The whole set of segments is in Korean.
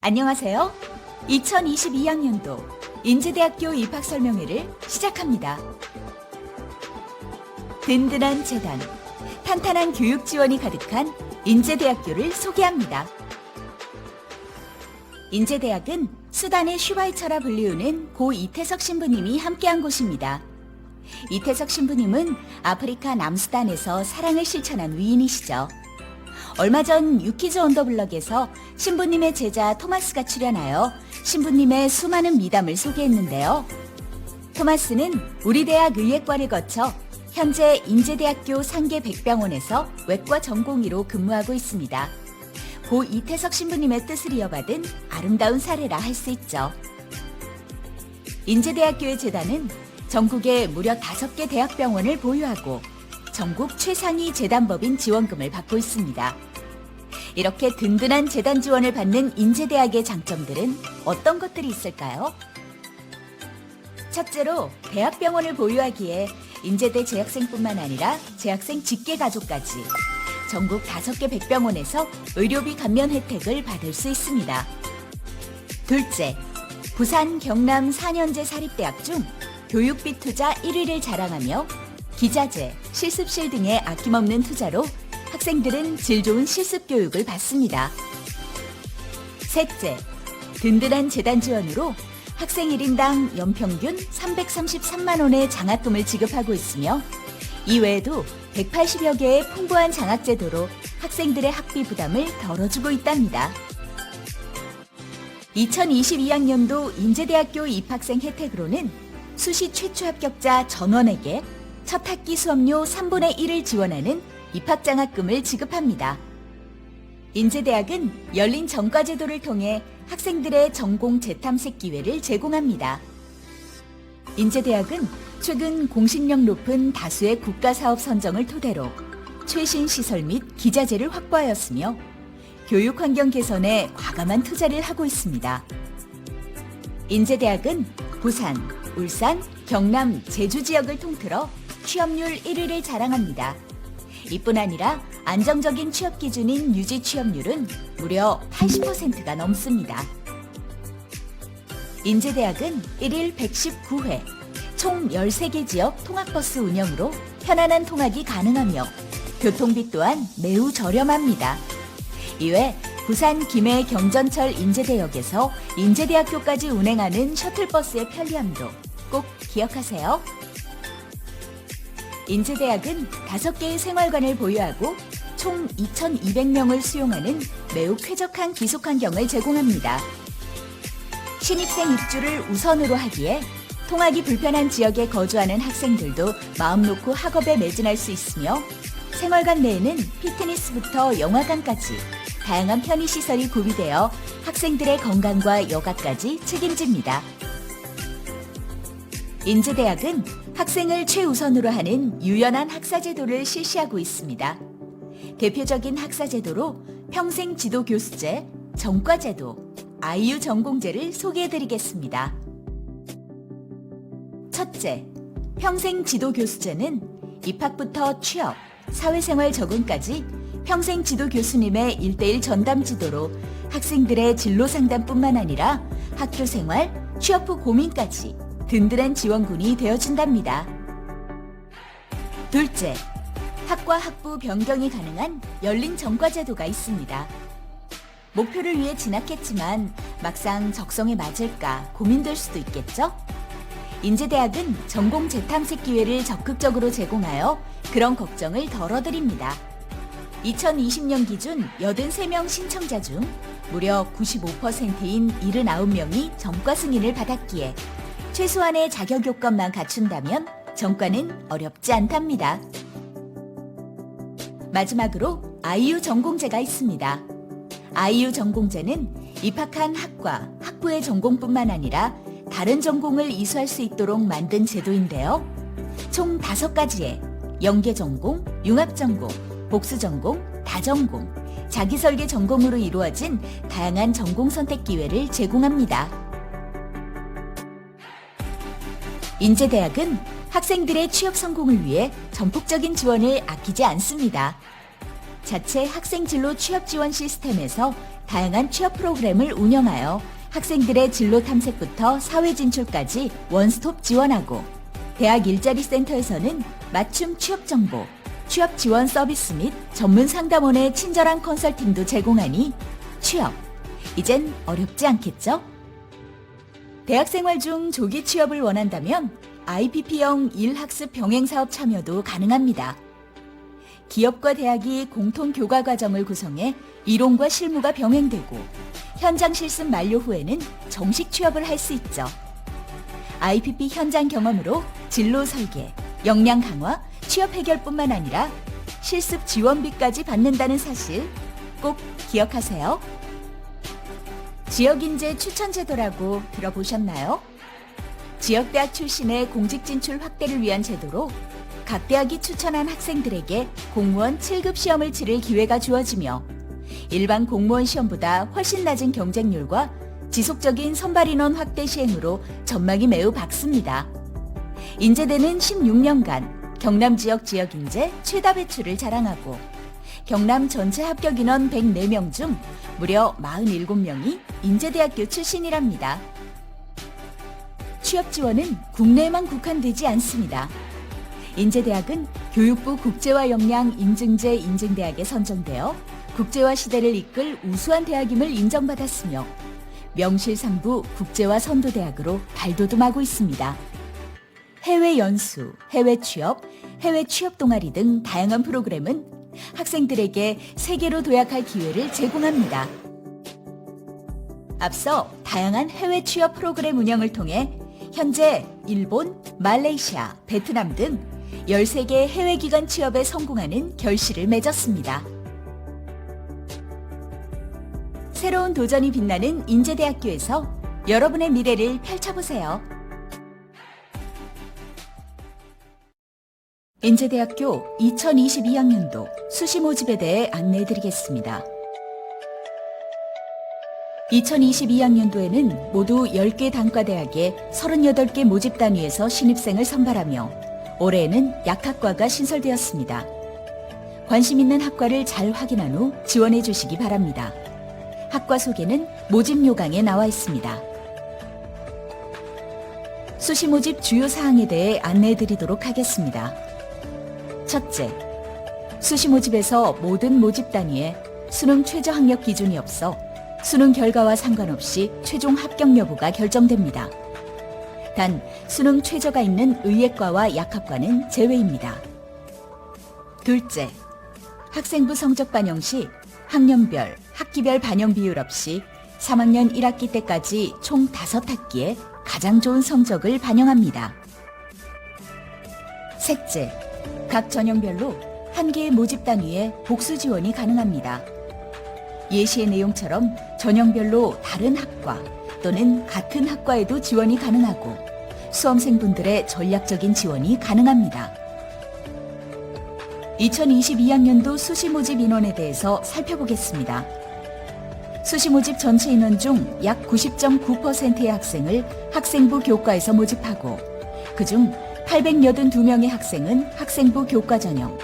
안녕하세요. 2022학년도 인제대학교 입학설명회를 시작합니다. 든든한 재단, 탄탄한 교육 지원이 가득한 인제대학교를 소개합니다. 인제대학은 수단의 슈바이처라 불리우는 고 이태석 신부님이 함께한 곳입니다. 이태석 신부님은 아프리카 남수단에서 사랑을 실천한 위인이시죠. 얼마 전 유키즈 언더블럭에서 신부님의 제자 토마스가 출연하여 신부님의 수많은 미담을 소개했는데요. 토마스는 우리 대학 의예과를 거쳐 현재 인제대학교 상계 백병원에서 외과 전공의로 근무하고 있습니다. 고 이태석 신부님의 뜻을 이어받은 아름다운 사례라 할 수 있죠. 인제대학교의 재단은 전국에 무려 5개 대학병원을 보유하고 전국 최상위 재단법인 지원금을 받고 있습니다. 이렇게 든든한 재단 지원을 받는 인제대학의 장점들은 어떤 것들이 있을까요? 첫째로 대학병원을 보유하기에 인제대 재학생뿐만 아니라 재학생 직계가족까지 전국 5개 백병원에서 의료비 감면 혜택을 받을 수 있습니다. 둘째, 부산, 경남 4년제 사립대학 중 교육비 투자 1위를 자랑하며 기자재, 실습실 등의 아낌없는 투자로 학생들은 질 좋은 실습 교육을 받습니다. 셋째, 든든한 재단 지원으로 학생 1인당 연평균 333만 원의 장학금을 지급하고 있으며 이외에도 180여 개의 풍부한 장학 제도로 학생들의 학비 부담을 덜어주고 있답니다. 2022학년도 인제대학교 입학생 혜택으로는 수시 최초 합격자 전원에게 첫 학기 수업료 3분의 1을 지원하는 입학장학금을 지급합니다. 인제대학은 열린 전과제도를 통해 학생들의 전공 재탐색 기회를 제공합니다. 인제대학은 최근 공신력 높은 다수의 국가사업 선정을 토대로 최신 시설 및 기자재를 확보하였으며 교육 환경 개선에 과감한 투자를 하고 있습니다. 인제대학은 부산, 울산, 경남, 제주 지역을 통틀어 취업률 1위를 자랑합니다. 이뿐 아니라 안정적인 취업 기준인 유지 취업률은 무려 80%가 넘습니다. 인제대학은 1일 119회, 총 13개 지역 통학버스 운영으로 편안한 통학이 가능하며 교통비 또한 매우 저렴합니다. 이외 부산 김해 경전철 인제대역에서 인제대학교까지 운행하는 셔틀버스의 편리함도 꼭 기억하세요. 인제대학은 5개의 생활관을 보유하고 총 2,200명을 수용하는 매우 쾌적한 기숙 환경을 제공합니다. 신입생 입주를 우선으로 하기에 통학이 불편한 지역에 거주하는 학생들도 마음 놓고 학업에 매진할 수 있으며 생활관 내에는 피트니스부터 영화관까지 다양한 편의시설이 구비되어 학생들의 건강과 여가까지 책임집니다. 인제대학은 학생을 최우선으로 하는 유연한 학사제도를 실시하고 있습니다. 대표적인 학사제도로 평생지도교수제, 전과제도, IU 전공제를 소개해드리겠습니다. 첫째, 평생지도교수제는 입학부터 취업, 사회생활 적응까지 평생지도교수님의 1:1 전담 지도로 학생들의 진로 상담뿐만 아니라 학교 생활, 취업 후 고민까지 든든한 지원군이 되어준답니다. 둘째, 학과 학부 변경이 가능한 열린 전과제도가 있습니다. 목표를 위해 진학했지만 막상 적성에 맞을까 고민될 수도 있겠죠? 인제대학은 전공 재탐색 기회를 적극적으로 제공하여 그런 걱정을 덜어드립니다. 2020년 기준 83명 신청자 중 무려 95%인 79명이 전과 승인을 받았기에 최소한의 자격 요건만 갖춘다면 전과는 어렵지 않답니다. 마지막으로 IU 전공제가 있습니다. IU 전공제는 입학한 학과, 학부의 전공뿐만 아니라 다른 전공을 이수할 수 있도록 만든 제도인데요. 총 5가지의 연계 전공, 융합 전공, 복수 전공, 다전공, 자기설계 전공으로 이루어진 다양한 전공 선택 기회를 제공합니다. 인제대학은 학생들의 취업 성공을 위해 전폭적인 지원을 아끼지 않습니다. 자체 학생 진로 취업 지원 시스템에서 다양한 취업 프로그램을 운영하여 학생들의 진로 탐색부터 사회 진출까지 원스톱 지원하고 대학 일자리 센터에서는 맞춤 취업 정보, 취업 지원 서비스 및 전문 상담원의 친절한 컨설팅도 제공하니 취업, 이젠 어렵지 않겠죠? 대학 생활 중 조기 취업을 원한다면 IPP형 일학습 병행사업 참여도 가능합니다. 기업과 대학이 공통 교과 과정을 구성해 이론과 실무가 병행되고 현장 실습 만료 후에는 정식 취업을 할 수 있죠. IPP 현장 경험으로 진로 설계, 역량 강화, 취업 해결뿐만 아니라 실습 지원비까지 받는다는 사실 꼭 기억하세요. 지역인재 추천제도라고 들어보셨나요? 지역대학 출신의 공직 진출 확대를 위한 제도로 각 대학이 추천한 학생들에게 공무원 7급 시험을 치를 기회가 주어지며 일반 공무원 시험보다 훨씬 낮은 경쟁률과 지속적인 선발 인원 확대 시행으로 전망이 매우 밝습니다. 인제대는 16년간 경남 지역 지역인재 최다 배출을 자랑하고 경남 전체 합격 인원 104명 중 무려 47명이 인제대학교 출신이랍니다. 취업 지원은 국내에만 국한되지 않습니다. 인제대학은 교육부 국제화 역량 인증제 인증대학에 선정되어 국제화 시대를 이끌 우수한 대학임을 인정받았으며 명실상부 국제화 선도대학으로 발돋움하고 있습니다. 해외 연수, 해외 취업 동아리 등 다양한 프로그램은 학생들에게 세계로 도약할 기회를 제공합니다. 앞서 다양한 해외 취업 프로그램 운영을 통해 현재 일본, 말레이시아, 베트남 등 13개 해외 기관 취업에 성공하는 결실을 맺었습니다. 새로운 도전이 빛나는 인제대학교에서 여러분의 미래를 펼쳐보세요. 인제대학교 2022학년도 수시 모집에 대해 안내해드리겠습니다. 2022학년도에는 모두 10개 단과대학에 38개 모집 단위에서 신입생을 선발하며 올해에는 약학과가 신설되었습니다. 관심 있는 학과를 잘 확인한 후 지원해 주시기 바랍니다. 학과 소개는 모집 요강에 나와 있습니다. 수시 모집 주요 사항에 대해 안내해 드리도록 하겠습니다. 첫째, 수시 모집에서 모든 모집 단위에 수능 최저 학력 기준이 없어 수능 결과와 상관없이 최종 합격 여부가 결정됩니다. 단, 수능 최저가 있는 의예과와 약학과는 제외입니다. 둘째, 학생부 성적 반영 시 학년별, 학기별 반영 비율 없이 3학년 1학기 때까지 총 5학기에 가장 좋은 성적을 반영합니다. 셋째, 각 전형별로 한 개의 모집 단위에 복수 지원이 가능합니다. 예시의 내용처럼 전형별로 다른 학과 또는 같은 학과에도 지원이 가능하고 수험생분들의 전략적인 지원이 가능합니다. 2022학년도 수시 모집 인원에 대해서 살펴보겠습니다. 수시 모집 전체 인원 중 약 90.9%의 학생을 학생부 교과에서 모집하고 그중 882명의 학생은 학생부 교과 전형,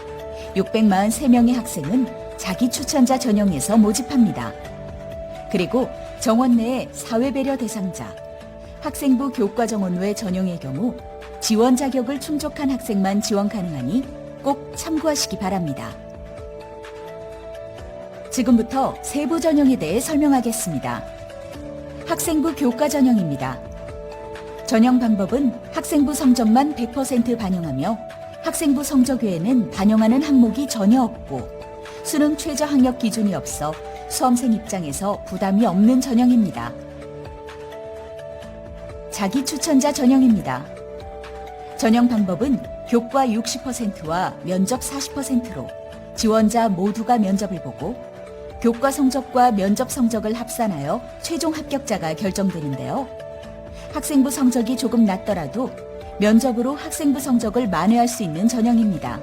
643명의 학생은 자기 추천자 전형에서 모집합니다. 그리고 정원 내의 사회배려 대상자, 학생부 교과 정원 외 전형의 경우 지원 자격을 충족한 학생만 지원 가능하니 꼭 참고하시기 바랍니다. 지금부터 세부 전형에 대해 설명하겠습니다. 학생부 교과 전형입니다. 전형 방법은 학생부 성적만 100% 반영하며 학생부 성적 외에는 반영하는 항목이 전혀 없고 수능 최저 학력 기준이 없어 수험생 입장에서 부담이 없는 전형입니다. 자기 추천자 전형입니다. 전형 방법은 교과 60%와 면접 40%로 지원자 모두가 면접을 보고 교과 성적과 면접 성적을 합산하여 최종 합격자가 결정되는데요. 학생부 성적이 조금 낮더라도 면접으로 학생부 성적을 만회할 수 있는 전형입니다.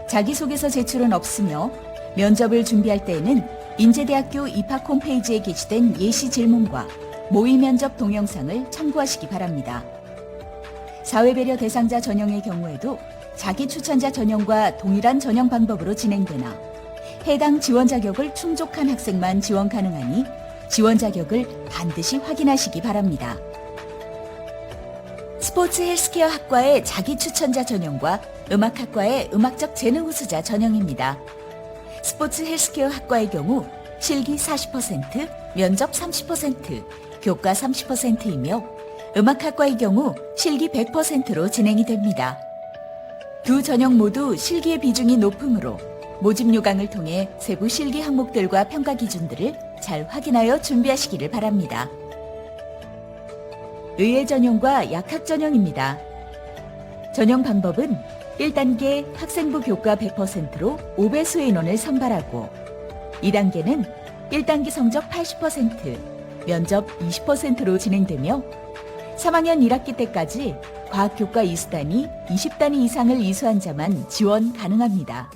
자기소개서 제출은 없으며 면접을 준비할 때에는 인제대학교 입학 홈페이지에 게시된 예시 질문과 모의 면접 동영상을 참고하시기 바랍니다. 사회배려 대상자 전형의 경우에도 자기 추천자 전형과 동일한 전형 방법으로 진행되나 해당 지원 자격을 충족한 학생만 지원 가능하니 지원 자격을 반드시 확인하시기 바랍니다. 스포츠 헬스케어 학과의 자기 추천자 전형과 음악학과의 음악적 재능 우수자 전형입니다. 스포츠 헬스케어 학과의 경우 실기 40%, 면접 30%, 교과 30%이며 음악학과의 경우 실기 100%로 진행이 됩니다. 두 전형 모두 실기의 비중이 높으므로 모집 요강을 통해 세부 실기 항목들과 평가 기준들을 잘 확인하여 준비하시기를 바랍니다. 의예 전형과 약학 전형입니다. 전형 방법은 1단계 학생부 교과 100%로 5배수의 인원을 선발하고 2단계는 1단계 성적 80%, 면접 20%로 진행되며 3학년 1학기 때까지 과학교과 이수단위, 20단위 이상을 이수한 자만 지원 가능합니다.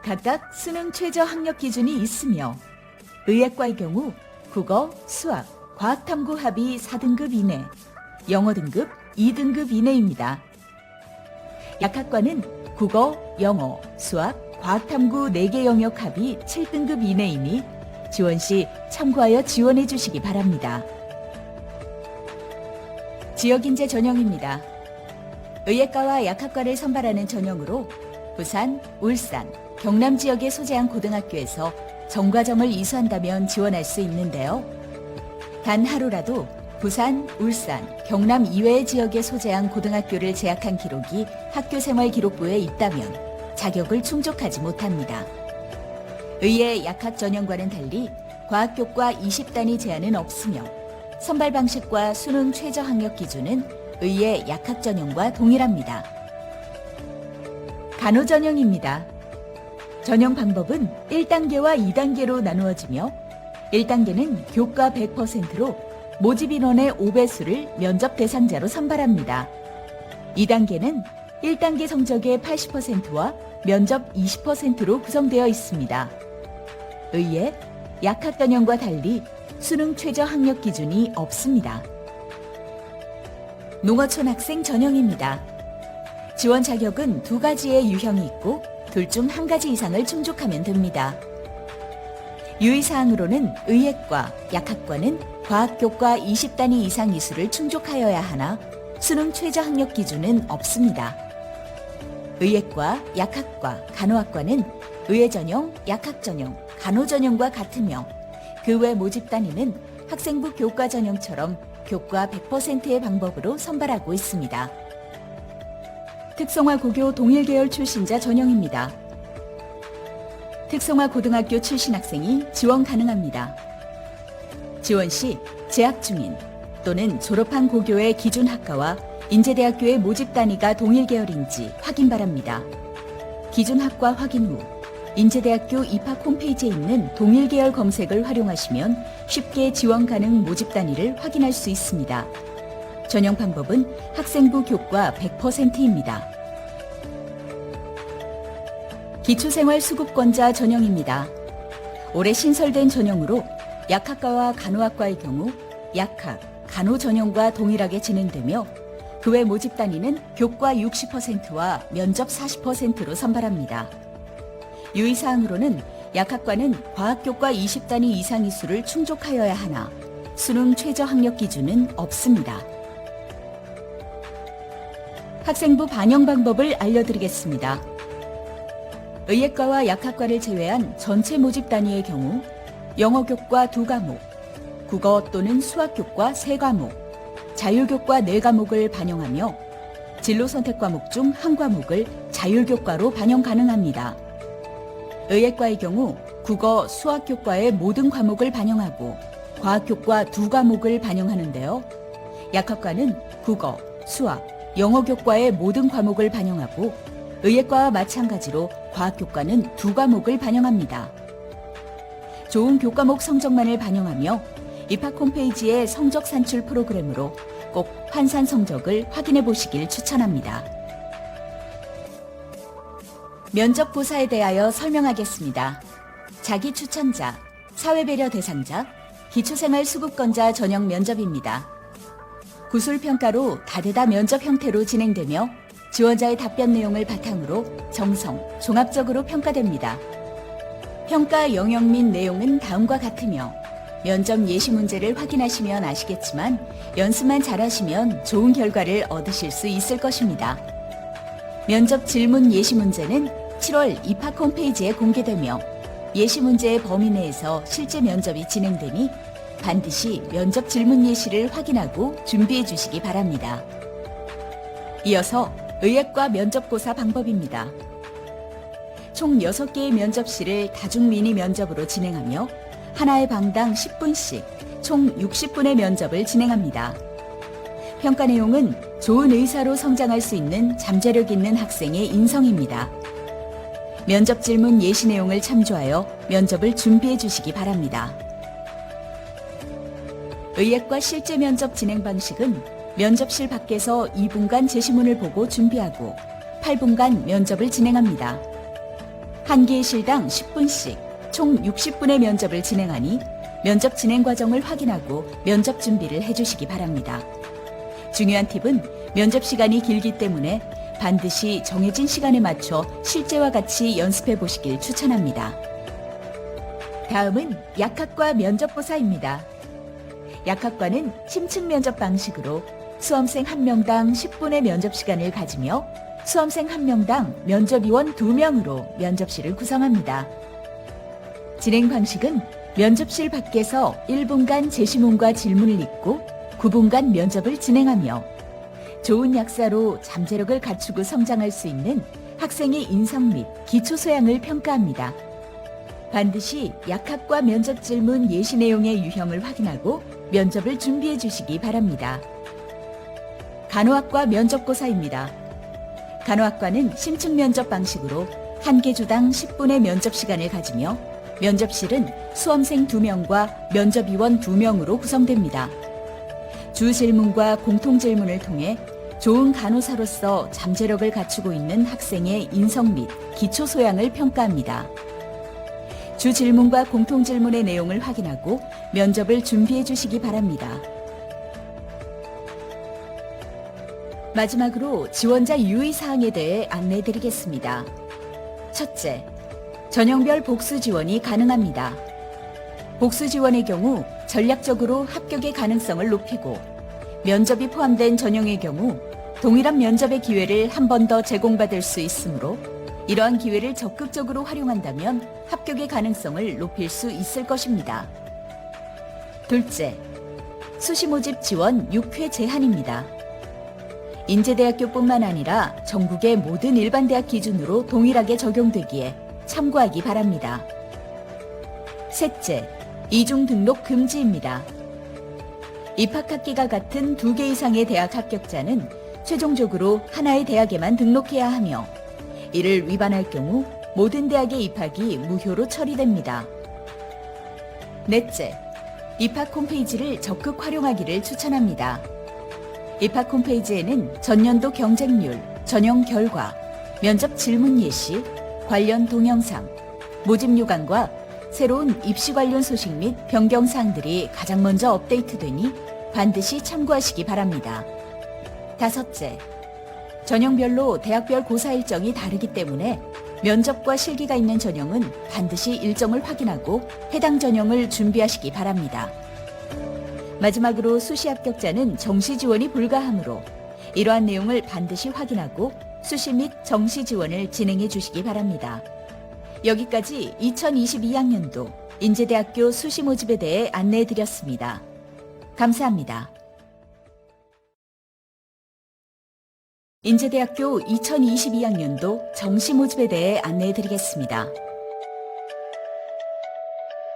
각각 수능 최저 학력 기준이 있으며 의예과의 경우 국어, 수학, 과학탐구 합이 4등급 이내, 영어 등급 2등급 이내입니다. 약학과는 국어, 영어, 수학, 과학탐구 4개 영역 합이 7등급 이내이니 지원 시 참고하여 지원해 주시기 바랍니다. 지역인재 전형입니다. 의예과와 약학과를 선발하는 전형으로 부산, 울산, 경남 지역에 소재한 고등학교에서 전과점을 이수한다면 지원할 수 있는데요. 단 하루라도 부산, 울산, 경남 이외의 지역에 소재한 고등학교를 재학한 기록이 학교생활기록부에 있다면 자격을 충족하지 못합니다. 의예 약학 전형과는 달리 과학교과 20단위 제한은 없으며 선발 방식과 수능 최저 학력 기준은 의예 약학 전형과 동일합니다. 간호 전형입니다. 전형 방법은 1단계와 2단계로 나누어지며 1단계는 교과 100%로 모집 인원의 5배수를 면접 대상자로 선발합니다. 2단계는 1단계 성적의 80%와 면접 20%로 구성되어 있습니다. 의예, 약학 전형과 달리 수능 최저 학력 기준이 없습니다. 농어촌 학생 전형입니다. 지원 자격은 2가지의 유형이 있고 둘 중 1가지 이상을 충족하면 됩니다. 유의사항으로는 의예과, 약학과는 과학교과 20단위 이상 이수를 충족하여야 하나 수능 최저 학력 기준은 없습니다. 의예과, 약학과, 간호학과는 의예 전형, 약학 전형, 간호 전형과 같으며 그 외 모집 단위는 학생부 교과 전형처럼 교과 100%의 방법으로 선발하고 있습니다. 특성화 고교 동일 계열 출신자 전형입니다. 특성화 고등학교 출신 학생이 지원 가능합니다. 지원 시 재학 중인 또는 졸업한 고교의 기준 학과와 인제대학교의 모집 단위가 동일 계열인지 확인 바랍니다. 기준 학과 확인 후 인제대학교 입학 홈페이지에 있는 동일 계열 검색을 활용하시면 쉽게 지원 가능 모집 단위를 확인할 수 있습니다. 전형 방법은 학생부 교과 100%입니다. 기초생활수급권자 전형입니다. 올해 신설된 전형으로 약학과와 간호학과의 경우 약학, 간호 전형과 동일하게 진행되며 그 외 모집 단위는 교과 60%와 면접 40%로 선발합니다. 유의사항으로는 약학과는 과학교과 20단위 이상 이수를 충족하여야 하나 수능 최저 학력 기준은 없습니다. 학생부 반영 방법을 알려드리겠습니다. 의예과와 약학과를 제외한 전체 모집 단위의 경우 영어교과 2과목, 국어 또는 수학교과 3과목, 자율교과 4과목을 반영하며 진로선택 과목 중 1과목을 자율교과로 반영 가능합니다. 의예과의 경우 국어, 수학교과의 모든 과목을 반영하고 과학교과 2과목을 반영하는데요. 약학과는 국어, 수학, 영어교과의 모든 과목을 반영하고 의예과와 마찬가지로 과학교과는 2과목을 반영합니다. 좋은 교과목 성적만을 반영하며 입학 홈페이지의 성적 산출 프로그램으로 꼭 환산 성적을 확인해 보시길 추천합니다. 면접고사에 대하여 설명하겠습니다. 자기 추천자, 사회배려 대상자, 기초생활수급권자 전형 면접입니다. 구술평가로 다대다 면접 형태로 진행되며 지원자의 답변 내용을 바탕으로 정성, 종합적으로 평가됩니다. 평가 영역 및 내용은 다음과 같으며 면접 예시 문제를 확인하시면 아시겠지만 연습만 잘하시면 좋은 결과를 얻으실 수 있을 것입니다. 면접 질문 예시 문제는 7월 입학 홈페이지에 공개되며 예시 문제의 범위 내에서 실제 면접이 진행되니 반드시 면접 질문 예시를 확인하고 준비해 주시기 바랍니다. 이어서 의학과 면접고사 방법입니다. 총 6개의 면접실을 다중 미니 면접으로 진행하며 하나의 방당 10분씩 총 60분의 면접을 진행합니다. 평가 내용은 좋은 의사로 성장할 수 있는 잠재력 있는 학생의 인성입니다. 면접 질문 예시 내용을 참조하여 면접을 준비해 주시기 바랍니다. 의학과 실제 면접 진행 방식은 면접실 밖에서 2분간 제시문을 보고 준비하고 8분간 면접을 진행합니다. 한 개의 실당 10분씩 총 60분의 면접을 진행하니 면접 진행 과정을 확인하고 면접 준비를 해주시기 바랍니다. 중요한 팁은 면접 시간이 길기 때문에 반드시 정해진 시간에 맞춰 실제와 같이 연습해 보시길 추천합니다. 다음은 약학과 면접고사입니다. 약학과는 심층 면접 방식으로 수험생 1명당 10분의 면접 시간을 가지며 수험생 1명당 면접위원 2명으로 면접실을 구성합니다. 진행 방식은 면접실 밖에서 1분간 제시문과 질문을 읽고 9분간 면접을 진행하며 좋은 약사로 잠재력을 갖추고 성장할 수 있는 학생의 인성 및 기초 소양을 평가합니다. 반드시 약학과 면접 질문 예시 내용의 유형을 확인하고 면접을 준비해 주시기 바랍니다. 간호학과 면접고사입니다. 간호학과는 심층 면접 방식으로 한 개 주당 10분의 면접 시간을 가지며 면접실은 수험생 2명과 면접위원 2명으로 구성됩니다. 주 질문과 공통 질문을 통해 좋은 간호사로서 잠재력을 갖추고 있는 학생의 인성 및 기초 소양을 평가합니다. 주 질문과 공통 질문의 내용을 확인하고 면접을 준비해 주시기 바랍니다. 마지막으로 지원자 유의사항에 대해 안내해 드리겠습니다. 첫째, 전형별 복수 지원이 가능합니다. 복수 지원의 경우 전략적으로 합격의 가능성을 높이고 면접이 포함된 전형의 경우 동일한 면접의 기회를 한 번 더 제공받을 수 있으므로 이러한 기회를 적극적으로 활용한다면 합격의 가능성을 높일 수 있을 것입니다. 둘째, 수시 모집 지원 6회 제한입니다. 인제대학교뿐만 아니라 전국의 모든 일반 대학 기준으로 동일하게 적용되기에 참고하기 바랍니다. 셋째, 이중 등록 금지입니다. 입학학기가 같은 2개 이상의 대학 합격자는 최종적으로 하나의 대학에만 등록해야 하며 이를 위반할 경우 모든 대학의 입학이 무효로 처리됩니다. 넷째, 입학 홈페이지를 적극 활용하기를 추천합니다. 입학 홈페이지에는 전년도 경쟁률, 전형 결과, 면접 질문 예시, 관련 동영상, 모집 요강과 새로운 입시 관련 소식 및 변경 사항들이 가장 먼저 업데이트되니 반드시 참고하시기 바랍니다. 다섯째, 전형별로 대학별 고사 일정이 다르기 때문에 면접과 실기가 있는 전형은 반드시 일정을 확인하고 해당 전형을 준비하시기 바랍니다. 마지막으로 수시 합격자는 정시 지원이 불가하므로 이러한 내용을 반드시 확인하고 수시 및 정시 지원을 진행해 주시기 바랍니다. 여기까지 2022학년도 인제대학교 수시 모집에 대해 안내해 드렸습니다. 감사합니다. 인제대학교 2022학년도 정시 모집에 대해 안내해 드리겠습니다.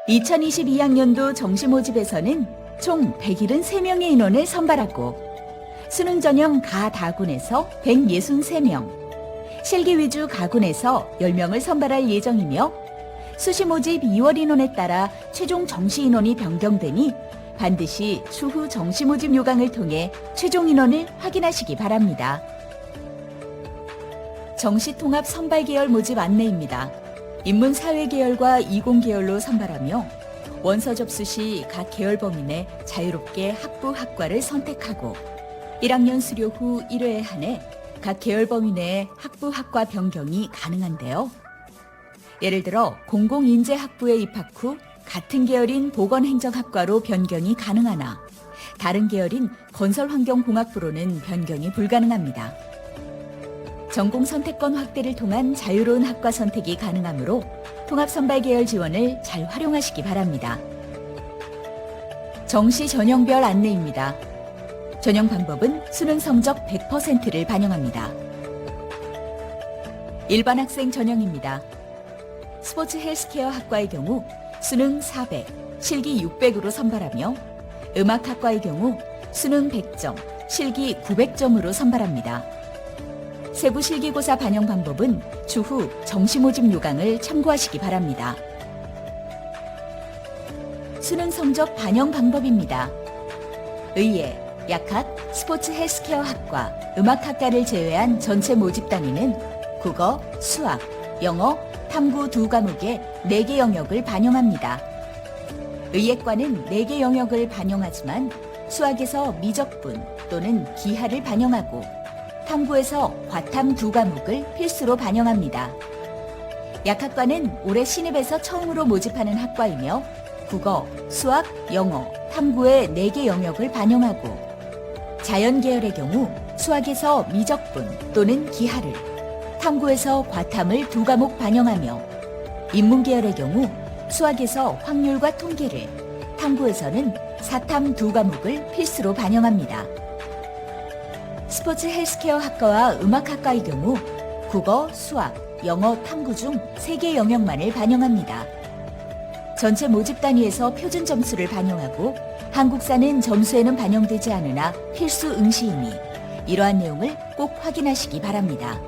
2022학년도 정시 모집에서는 총 173명의 인원을 선발하고 수능 전형 가 다군에서 163명, 실기 위주 가군에서 10명을 선발할 예정이며 수시 모집 2월 인원에 따라 최종 정시 인원이 변경되니 반드시 추후 정시 모집 요강을 통해 최종 인원을 확인하시기 바랍니다. 정시 통합 선발 계열 모집 안내입니다. 인문 사회 계열과 이공 계열로 선발하며 원서 접수 시 각 계열 범위 내 자유롭게 학부 학과를 선택하고 1학년 수료 후 1회에 한해 각 계열 범위 내의 학부 학과 변경이 가능한데요. 예를 들어 공공인재학부에 입학 후 같은 계열인 보건행정학과로 변경이 가능하나 다른 계열인 건설환경공학부로는 변경이 불가능합니다. 전공 선택권 확대를 통한 자유로운 학과 선택이 가능하므로 통합선발 계열 지원을 잘 활용하시기 바랍니다. 정시 전형별 안내입니다. 전형 방법은 수능 성적 100%를 반영합니다. 일반 학생 전형입니다. 스포츠 헬스케어 학과의 경우 수능 400, 실기 600으로 선발하며 음악학과의 경우 수능 100점, 실기 900점으로 선발합니다. 세부 실기고사 반영 방법은 추후 정시 모집 요강을 참고하시기 바랍니다. 수능 성적 반영 방법입니다. 의예, 약학, 스포츠 헬스케어 학과, 음악학과를 제외한 전체 모집 단위는 국어, 수학, 영어, 탐구 두 과목의 4개 영역을 반영합니다. 의예과는 4개 영역을 반영하지만 수학에서 미적분 또는 기하를 반영하고 탐구에서 과탐 두 과목을 필수로 반영합니다. 약학과는 올해 신입에서 처음으로 모집하는 학과이며 국어, 수학, 영어, 탐구의 4개 영역을 반영하고 자연계열의 경우 수학에서 미적분 또는 기하를, 탐구에서 과탐을 두 과목 반영하며 인문계열의 경우 수학에서 확률과 통계를, 탐구에서는 사탐 두 과목을 필수로 반영합니다. 스포츠 헬스케어 학과와 음악학과의 경우 국어, 수학, 영어, 탐구 중 3개 영역만을 반영합니다. 전체 모집 단위에서 표준 점수를 반영하고 한국사는 점수에는 반영되지 않으나 필수 응시이니 이러한 내용을 꼭 확인하시기 바랍니다.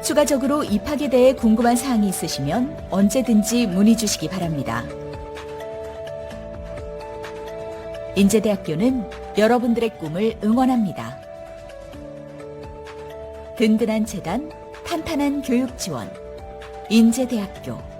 추가적으로 입학에 대해 궁금한 사항이 있으시면 언제든지 문의 주시기 바랍니다. 인제대학교는 여러분들의 꿈을 응원합니다. 든든한 재단, 탄탄한 교육 지원, 인제대학교.